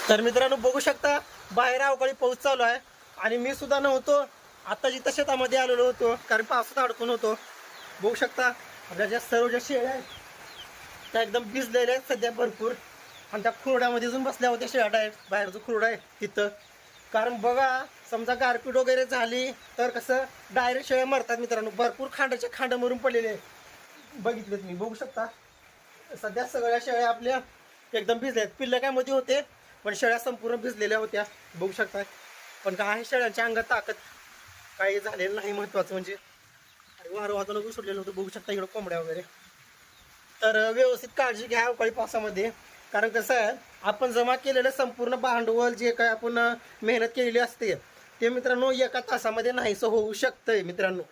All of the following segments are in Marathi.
तर मित्रांनो बघू शकता बाहेर अवकाळी पाऊस चालू आहे आणि मी सुद्धा नव्हतो, आता जिथं शेतामध्ये आलेलो होतो कारण पावसात अडकून होतो. बघू शकता आपल्या ज्या सर्व ज्या शेळ्या आहेत त्या एकदम भिजलेल्या आहेत सध्या भरपूर, आणि त्या खुरड्यामध्ये जाऊन बसल्या होत्या शेळ्या डायरेक्ट. बाहेर जो खुरडा आहे तिथं, कारण बघा समजा गारपीट वगैरे झाली तर कसं डायरेक्ट शेळ्या मरतात मित्रांनो. भरपूर खांडाचे खांड मरून पडलेले बघितले तुम्ही. बघू शकता सध्या सगळ्या शेळ्या आपल्या एकदम भिजल्या आहेत. पिल्लं काय मध्ये होते पण शेळ्या संपूर्ण भिजलेल्या होत्या बघू शकता. पण काही शेळ्यांच्या अंगात ताकद काही झालेलं नाही. महत्त्वाचं म्हणजे वारं वाजवून सोडलेलं होतं. बघू शकता इकडं कोंबड्या वगैरे. तर व्यवस्थित काळजी घ्या अवकाळी पावसामध्ये, कारण कसं आहे आपण जमा केलेलं संपूर्ण भांडवल जे काय आपण मेहनत केलेली असते ते मित्रांनो एका तासामध्ये नाहीसं होऊ शकतंय मित्रांनो.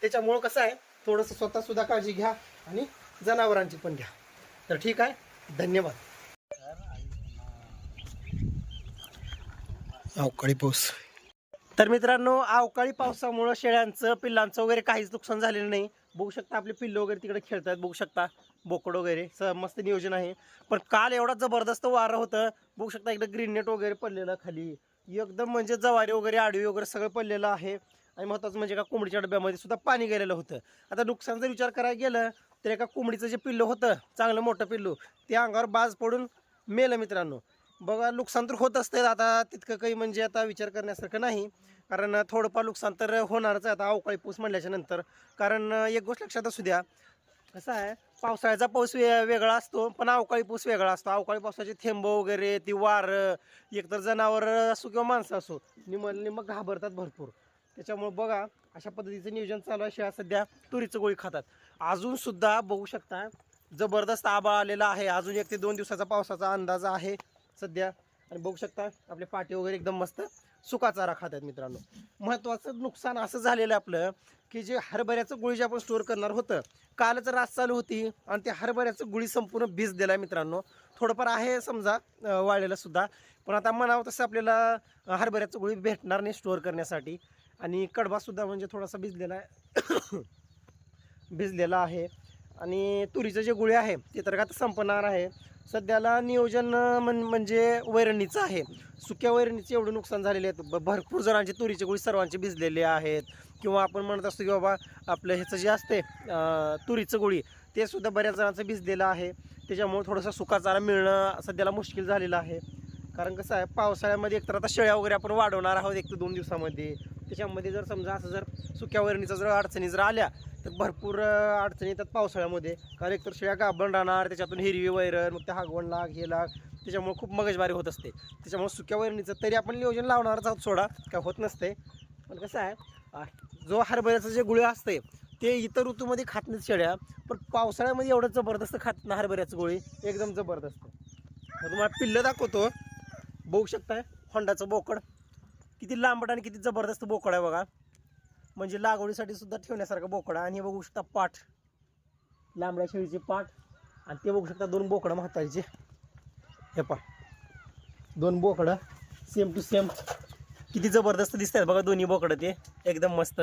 त्याच्यामुळं कसं आहे थोडंसं स्वतःसुद्धा काळजी घ्या आणि जनावरांची पण घ्या. तर ठीक आहे, धन्यवाद. अवकाळी पाऊस. तर मित्रांनो अवकाळी पावसामुळं शेळ्यांचं पिल्लांचं वगैरे काहीच नुकसान झालेलं नाही. बघू शकता आपले पिल्लं वगैरे तिकडे खेळतात. बघू शकता बोकड वगैरे मस्त नियोजन आहे. पण काल एवढा जबरदस्त वारं होतं. बघू शकता इकडे ग्रीन नेट वगैरे पडलेलं खाली एकदम, म्हणजे जवारी वगैरे आडवी वगैरे सगळं पडलेलं आहे. आणि महत्त्वाचं म्हणजे का कोंबडीच्या डब्यामध्ये सुद्धा पाणी गेलेलं होतं. आता नुकसानचा विचार करायला गेलं तर एका कोंबडीचं जे पिल्लू होतं चांगलं मोठं पिल्लू ते अंगावर बाज पडून मेलं मित्रांनो. बघा नुकसान तर होत असते, आता तितकं काही म्हणजे आता विचार करण्यासारखं नाही, कारण थोडंफार नुकसान तर होणारच आहे आता अवकाळी पाऊस म्हणल्याच्या नंतर. कारण एक गोष्ट लक्षात असू द्या, कसं आहे पावसाळ्याचा पाऊस वेगळा असतो पण अवकाळी पाऊस वेगळा असतो. अवकाळी पावसाचे थेंब वगैरे ती वारं एकतर जनावर असो किंवा माणसं असो निम घाबरतात भरपूर. त्याच्यामुळे बघा अशा पद्धतीचं नियोजन चालू आहे. शेळ्या सध्या तुरीचं गोळी खातात. अजूनसुद्धा बघू शकता जबरदस्त आभाळ आलेला आहे. अजून 1 ते 2 दिवसाचा पावसाचा अंदाज आहे सध्या. आणि बघू शकता आपले पाटे वगैरे एकदम मस्त सुका चारा खातात मित्रांनो. महत्त्वाचं नुकसान असं झालेलं आपलं की जे हरभऱ्याचं गुळी जे आपण स्टोअर करणार होतं, कालच रास चालू होती आणि त्या हरभऱ्याचं गुळी संपूर्ण भिज दिला मित्रांनो. थोडंफार आहे समजा वाळलेलं सुद्धा, पण आता म्हणावं तसं आपल्याला हरभऱ्याचं गुळी भेटणार नाही स्टोअर करण्यासाठी. आणि कडबासुद्धा म्हणजे थोडासा भिजलेला आहे भिजलेला आहे. आणि तुरीचं जे गुळी आहे ते तर आता संपणार आहे. सध्याला नियोजन म्हणजे वैरणीचं आहे. सुक्या वैरणीचे एवढं नुकसान झालेले आहेत. भरपूर जणांचे तुरीचे गुळी सर्वांचे भिजलेले आहेत. किंवा आपण म्हणत असतो की बाबा आपलं ह्याचं जे असते तुरीचं गुळी ते सुद्धा बऱ्याच जणांचं भिजलेलं आहे. त्याच्यामुळे थोडासा सुका चारा मिळणं सध्याला मुश्किल झालेलं आहे. कारण कसं आहे पावसाळ्यामध्ये एकतर आता शेळ्या वगैरे आपण वाढवणार आहोत 1 ते 2 दिवसामध्ये. त्याच्यामध्ये जर समजा असं जर सुक्या वैरणीचा जर अडचणी जर आल्या तर भरपूर अडचणी येतात पावसाळ्यामध्ये. कारण एकतर शेळ्या गाभण राहणार, त्याच्यातून हिरवी वैरण, मग त्या हागवण लाग हे लाग, त्याच्यामुळे खूप मगजमारी होत असते. त्याच्यामुळे सुक्या वैरणीचं तरी आपण नियोजन लावणारच आहोत, सोडा काय होत नसते. पण कसं आहे जो हरभऱ्याचं जे गुळ असते ते इतर ऋतूमध्ये खात नाहीत शेळ्या, पण पावसाळ्यामध्ये एवढं जबरदस्त खात ना हरभऱ्याचं गोळी एकदम जबरदस्त. तुम्हाला पिल्लं दाखवतो. बघू शकताय होंडाचं बोकड किती लांबट आणि किती जबरदस्त बोकड आहे बघा. म्हणजे लागवडीसाठी सुद्धा ठेवण्यासारखं बोकड आहे. आणि हे बघू शकता पाठ, लांबड्या शेळीची पाठ. आणि ते बघू शकता 2 बोकडं म्हातारीचे. हे पा 2 बोकडं सेम टू सेम किती जबरदस्त दिसत आहेत बघा दोन्ही बोकडं. ते एकदम मस्त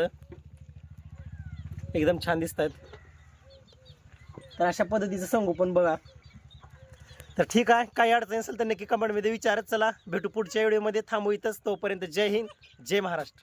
एकदम छान दिसत आहेत. तर अशा पद्धतीचं संगोपन बघा. तर ठीक आहे, काही अडचण असेल तर नक्की कमेंटमध्ये विचारत चला. भेटू पुढच्या व्हिडिओमध्ये. थांबू इथंच. तोपर्यंत जय हिंद, जय महाराष्ट्र.